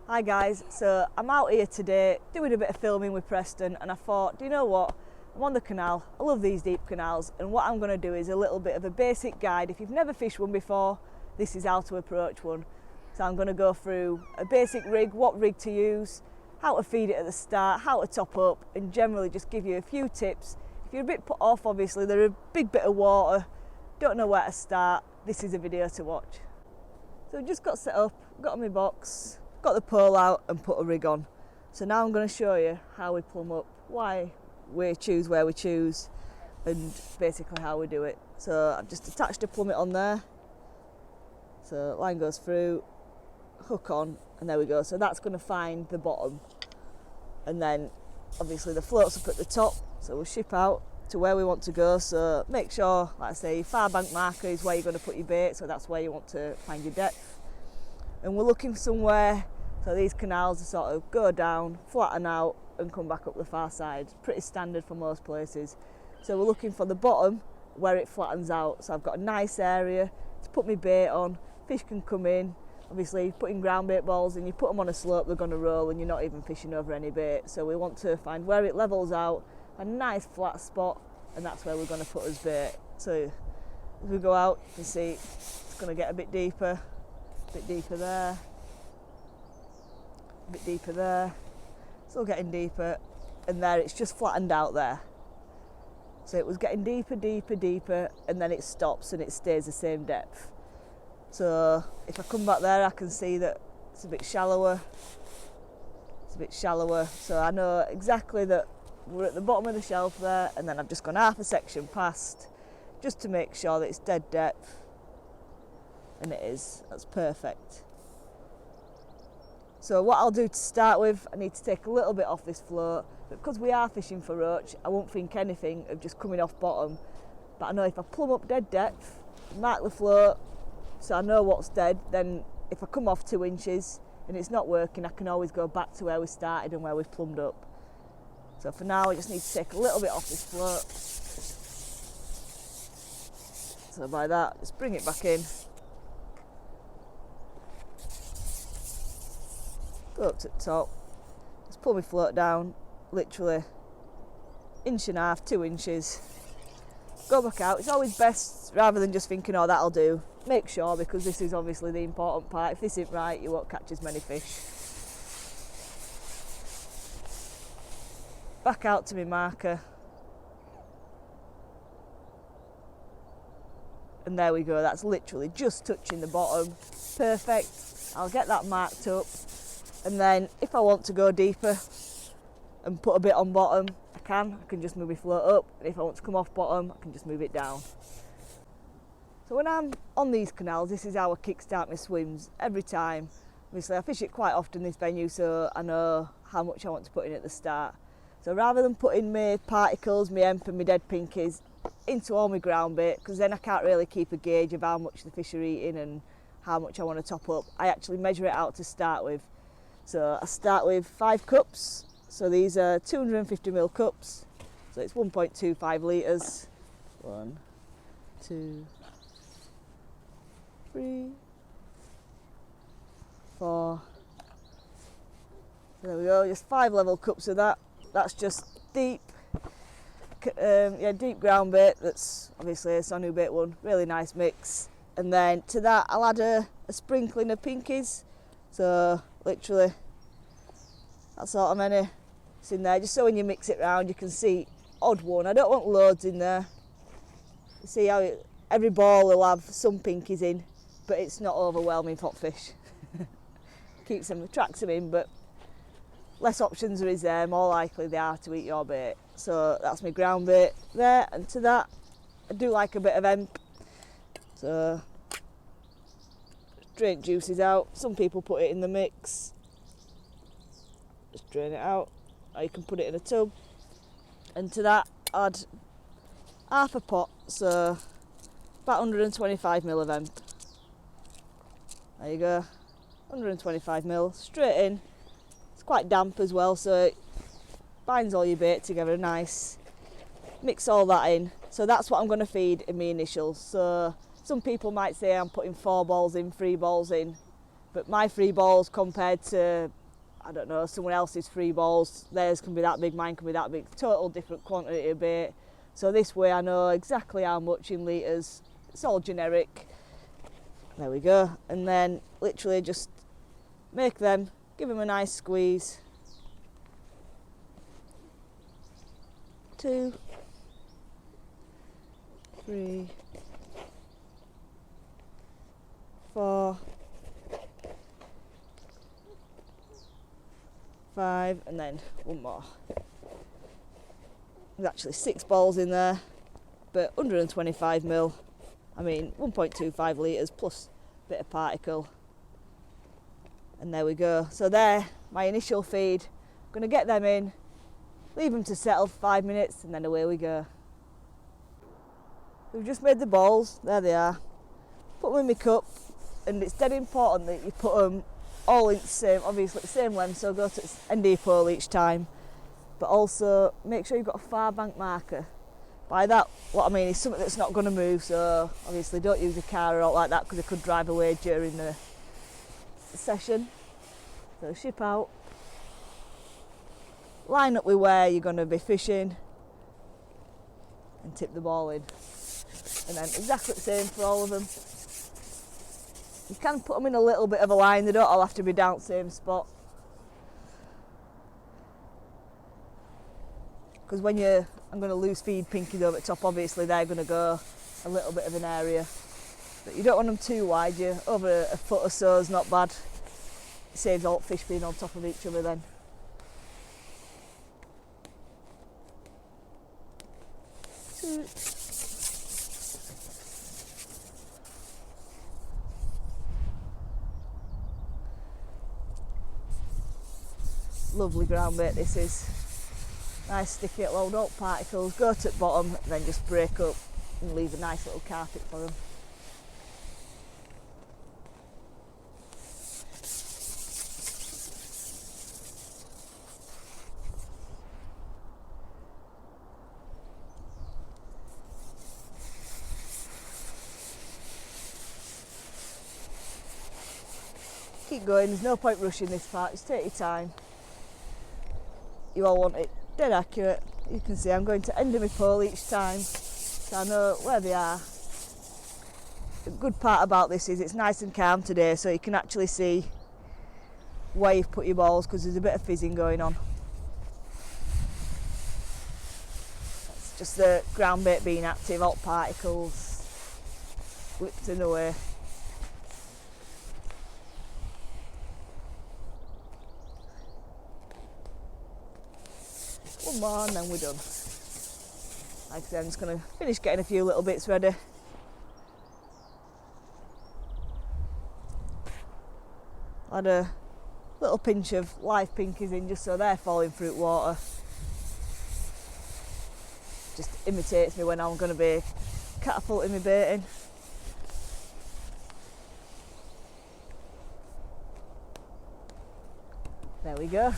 Hi guys, so I'm out here today doing a bit of filming with Preston, and I thought, do you know what, I'm on the canal, I love these deep canals, and what I'm going to do is a little bit of a basic guide. If you've never fished one before, this is how to approach one. So I'm going to go through a basic rig, what rig to use, how to feed it at the start, how to top up, and generally just give you a few tips. If you're a bit put off, obviously they're a big bit of water, don't know where to start, this is a video to watch. So I just got set up, got on my box, got the pole out and put a rig on. So now I'm going to show you how we plumb up, why we choose where we choose, and basically how we do it. So I've just attached a plummet on there. So line goes through, hook on, and there we go. So that's going to find the bottom. And then obviously the float's up at the top, so we'll ship out to where we want to go. So make sure, like I say, far bank marker is where you're going to put your bait, so that's where you want to find your depth. And we're looking somewhere, so these canals are sort of go down, flatten out and come back up the far side. Pretty standard for most places. So we're looking for the bottom where it flattens out. So I've got a nice area to put my bait on, fish can come in. Obviously putting ground bait balls in, you put them on a slope, they're going to roll and you're not even fishing over any bait. So we want to find where it levels out, a nice flat spot, and that's where we're going to put us bait. So as we go out, you can see it's going to get a bit deeper there, a bit deeper there, still getting deeper, and there it's just flattened out there. So it was getting deeper, and then it stops and it stays the same depth. So if I come back there, I can see that it's a bit shallower, so I know exactly that we're at the bottom of the shelf there, and then I've just gone half a section past just to make sure that it's dead depth. And it is, that's perfect. So what I'll do to start with, I need to take a little bit off this float, but because we are fishing for roach, I won't think anything of just coming off bottom. But I know if I plumb up dead depth, mark the float, so I know what's dead, then if I come off 2 inches and it's not working, I can always go back to where we started and where we've plumbed up. So for now, I just need to take a little bit off this float. So by that, just bring it back in. Go up to the top, just pull my float down, literally 1.5 to 2 inches. Go back out. It's always best, rather than just thinking, oh, that'll do, make sure, because this is obviously the important part. If this isn't right, you won't catch as many fish. Back out to my marker. And there we go, that's literally just touching the bottom. Perfect. I'll get that marked up. And then if I want to go deeper and put a bit on bottom, I can just move my float up. And if I want to come off bottom, I can just move it down. So when I'm on these canals, this is how I kickstart my swims every time. Obviously I fish it quite often, this venue, so I know how much I want to put in at the start. So rather than putting my particles, my emp and my dead pinkies into all my ground bait, because then I can't really keep a gauge of how much the fish are eating and how much I want to top up, I actually measure it out to start with. So I start with 5 cups, so these are 250ml cups, so it's 1.25 litres. 1, 2, 3, 4. So there we go, just 5 level cups of that. That's just deep, deep ground bait. That's obviously a Sonu bait one, really nice mix. And then to that I'll add a sprinkling of pinkies. So literally that sort of many is in there, just so when you mix it round you can see odd one. I don't want loads in there. You see how every ball will have some pinkies in, but it's not overwhelming for fish. Keeps them, attracts them in, but less options there is there, more likely they are to eat your bait. So that's my ground bait there, and to that I do like a bit of emp. So drain juices out. Some people put it in the mix. Just drain it out. Or you can put it in a tub. And to that add half a pot, so about 125ml of emp. There you go. 125ml straight in. It's quite damp as well, so it binds all your bait together nice. Mix all that in. So that's what I'm going to feed in my initials. So some people might say I'm putting 4 balls in, 3 balls in, but my 3 balls compared to I don't know, someone else's free balls. Theirs can be that big, mine can be that big. Total different quantity of bait. So this way I know exactly how much in litres. It's all generic. There we go. And then literally just make them, give them a nice squeeze. 2, 3, 4, 5, and then one more. There's actually 6 balls in there, but 125ml. I mean 1.25 litres plus a bit of particle. And there we go. So there, my initial feed. I'm going to get them in, leave them to settle for 5 minutes, and then away we go. We've just made the balls, there they are. Put them in my cup, and it's dead important that you put them all in the same, obviously the same length, so go to the end of your pole each time. But also make sure you've got a far bank marker. By that, what I mean is something that's not going to move, so obviously don't use a car or all like that because it could drive away during the session. So ship out, line up with where you're going to be fishing, and tip the ball in. And then exactly the same for all of them. You can put them in a little bit of a line, they don't all have to be down the same spot. Because when I'm going to loose feed pinkies over the top, obviously they're going to go a little bit of an area. But you don't want them too wide, over a foot or so is not bad. It saves all fish being on top of each other then. Lovely ground bait this is. Nice sticky at low, no particles, go to the bottom and then just break up and leave a nice little carpet for them. Keep going, there's no point rushing this part, just take your time. You all want it dead accurate. You can see I'm going to end of my pole each time, so I know where they are. The good part about this is it's nice and calm today, so you can actually see where you've put your balls because there's a bit of fizzing going on. It's just the ground bait being active, all particles whipped in the way. One more and then we're done. Like I said, I'm just going to finish getting a few little bits ready. Add a little pinch of live pinkies in just so they're falling through water. Just imitates me when I'm going to be catapulting my baiting. There we go.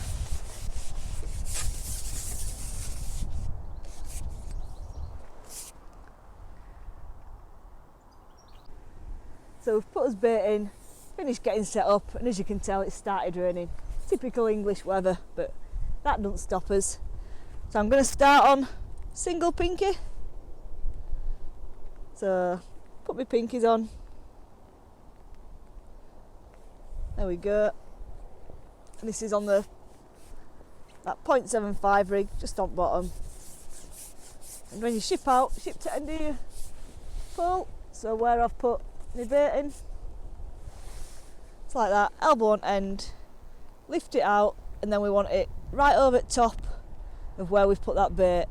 So we've put us bait in, finished getting set up, and as you can tell it's started raining. Typical English weather, but that doesn't stop us. So I'm going to start on single pinky. So put my pinkies on. There we go. And this is on that 0.75 rig, just on bottom. And when you ship out, ship to end of your pole. So where I've put my baiting, it's like that, elbow on end, lift it out, and then we want it right over the top of where we've put that bait.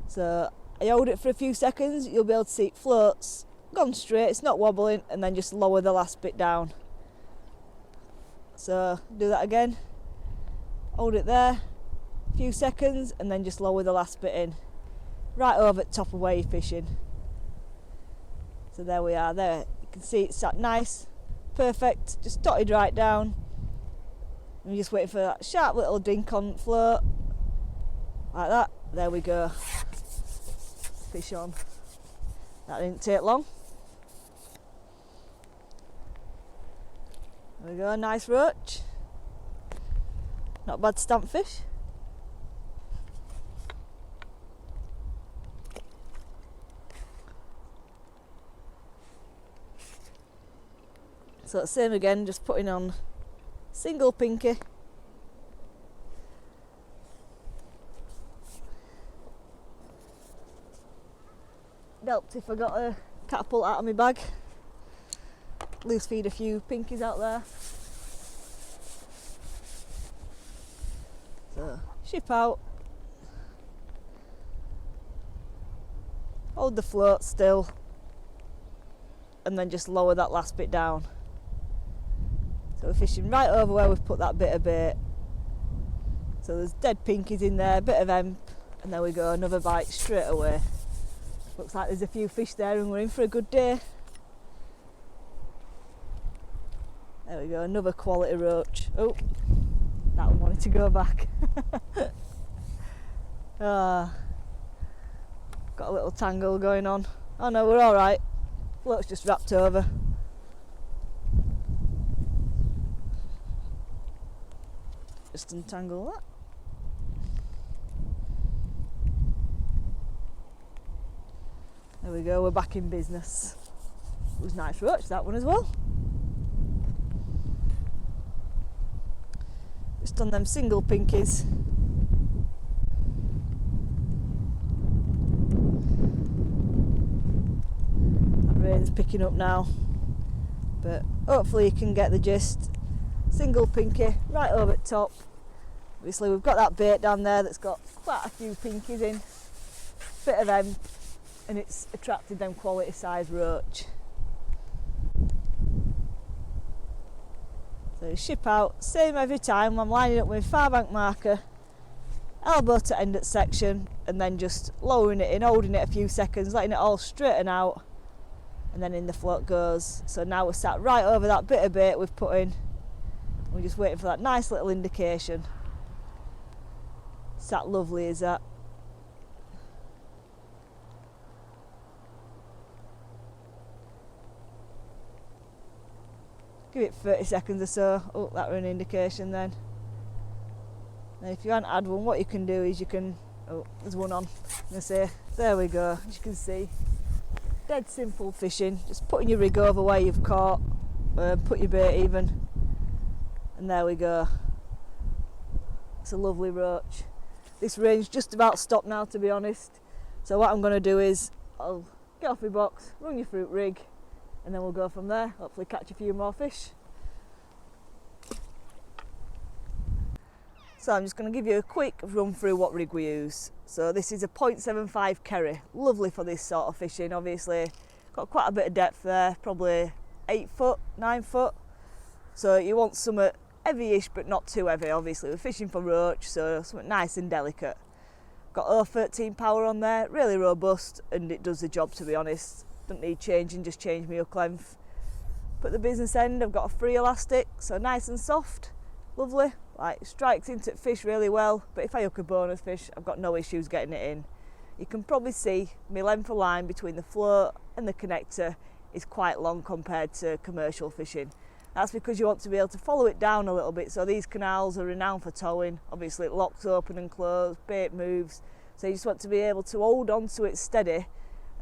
So I hold it for a few seconds, you'll be able to see it floats, gone straight, it's not wobbling, and then just lower the last bit down. So do that again, hold it there, a few seconds, and then just lower the last bit in, right over the top of where you're fishing. So there we are, there you can see it's sat nice, perfect, just dotted right down. I'm just waiting for that sharp little dink on float, like that, there we go. Fish on. That didn't take long. There we go, nice roach. Not a bad stamp fish. So same again, just putting on single pinky. It helped if I got a catapult out of my bag. Loose feed a few pinkies out there. So ship out. Hold the float still. And then just lower that last bit down. So we're fishing right over where we've put that bit of bait. So there's dead pinkies in there, a bit of hemp, and there we go, another bite straight away. Looks like there's a few fish there and we're in for a good day. There we go, another quality roach. Oh, that one wanted to go back. Got a little tangle going on. Oh no, we're alright. Float's just wrapped over. Just untangle that. There we go, we're back in business. It was nice roach, that one as well. Just on them single pinkies. That rain's picking up now, but hopefully you can get the gist. Single pinky right over the top. Obviously we've got that bait down there that's got quite a few pinkies in, bit of hemp, and it's attracted them quality size roach. So ship out, same every time. I'm lining up with far bank marker, elbow to end at section, and then just lowering it in, holding it a few seconds, letting it all straighten out, and then in the float goes. So now we're sat right over that bit of bait we've put in. We're just waiting for that nice little indication. Sat lovely is that. Give it 30 seconds or so. Oh, that were an indication then. And if you haven't had one, what you can do is you can... Oh, there's one on. I'm going to say, there we go. As you can see, dead simple fishing. Just putting your rig over where you've caught. Put your bait even. And there we go. It's a lovely roach. This rain's just about stopped now, to be honest. So what I'm going to do is I'll get off my box, run your fruit rig, and then we'll go from there. Hopefully catch a few more fish. So I'm just going to give you a quick run through what rig we use. So this is a 0.75 Kerry. Lovely for this sort of fishing, obviously. Got quite a bit of depth there, probably 8 foot, 9 foot. So you want something heavy-ish but not too heavy. Obviously we're fishing for roach, so something nice and delicate. Got 0.13 power on there, really robust, and it does the job, to be honest. Don't need changing, just change my hook length. Put the business end, I've got a free elastic, so nice and soft, lovely. Like, strikes into fish really well, but if I hook a bonus fish, I've got no issues getting it in. You can probably see my length of line between the float and the connector is quite long compared to commercial fishing. That's because you want to be able to follow it down a little bit. So these canals are renowned for towing. Obviously it locks open and closed, bait moves. So you just want to be able to hold on to it steady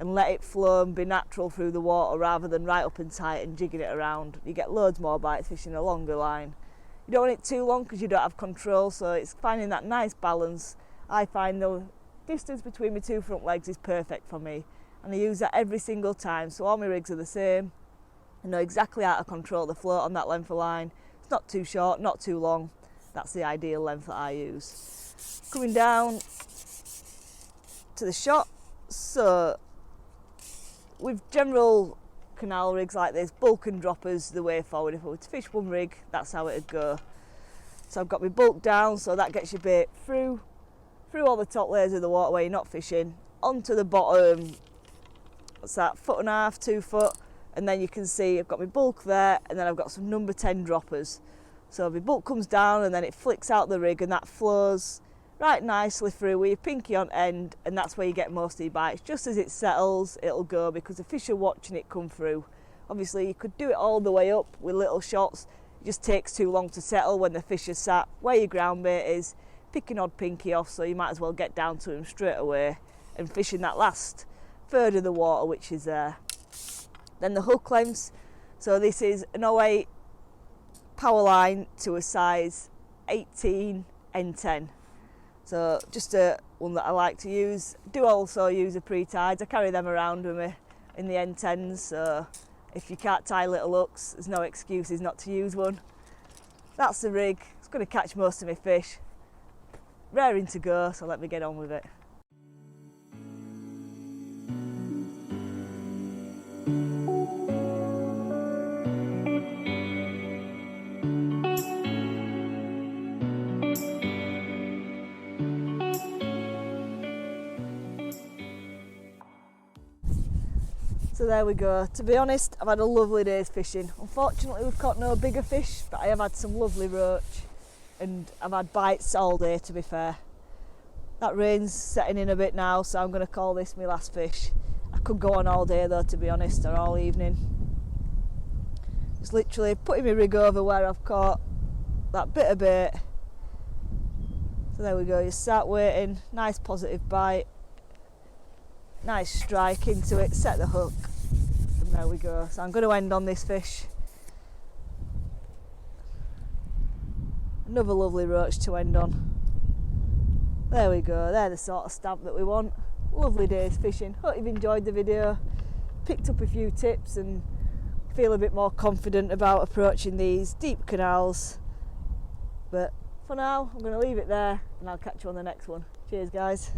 and let it flow and be natural through the water rather than right up and tight and jigging it around. You get loads more bites fishing a longer line. You don't want it too long because you don't have control, so it's finding that nice balance. I find the distance between my two front legs is perfect for me, and I use that every single time, so all my rigs are the same. I know exactly how to control the float on that length of line. It's not too short, not too long. That's the ideal length that I use. Coming down to the shot, so with general canal rigs like this, bulk and droppers the way forward. If I were to fish one rig, that's how it'd go. So I've got my bulk down, so that gets your bait through all the top layers of the water where you're not fishing, onto the bottom, what's that, 1.5 to 2 foot, and then you can see I've got my bulk there, and then I've got some number 10 droppers. So my bulk comes down and then it flicks out the rig, and that flows right nicely through with your pinky on end, and that's where you get most of your bites. Just as it settles, it'll go, because the fish are watching it come through. Obviously you could do it all the way up with little shots. It just takes too long to settle when the fish are sat where your ground bait is, picking odd pinky off, so you might as well get down to him straight away and fishing that last third of the water which is there. Then the hook lengths, so this is an 08 power line to a size 18 N10. So just a one that I like to use. Do also use a pre-tides. I carry them around with me in the N10s, so if you can't tie little hooks, there's no excuses not to use one. That's the rig. It's going to catch most of my fish. Raring to go, so let me get on with it. So there we go. To be honest, I've had a lovely day's fishing. Unfortunately, we've caught no bigger fish, but I have had some lovely roach and I've had bites all day, to be fair. That rain's setting in a bit now, so I'm going to call this my last fish. I could go on all day though, to be honest, or all evening. Just literally putting my rig over where I've caught that bit of bait. So there we go, you start waiting, nice positive bite. Nice strike into it, set the hook, and there we go. So I'm going to end on this fish. Another lovely roach to end on. There we go, they're the sort of stamp that we want. Lovely day's fishing. Hope you've enjoyed the video, picked up a few tips and feel a bit more confident about approaching these deep canals. But for now, I'm going to leave it there and I'll catch you on the next one. Cheers guys.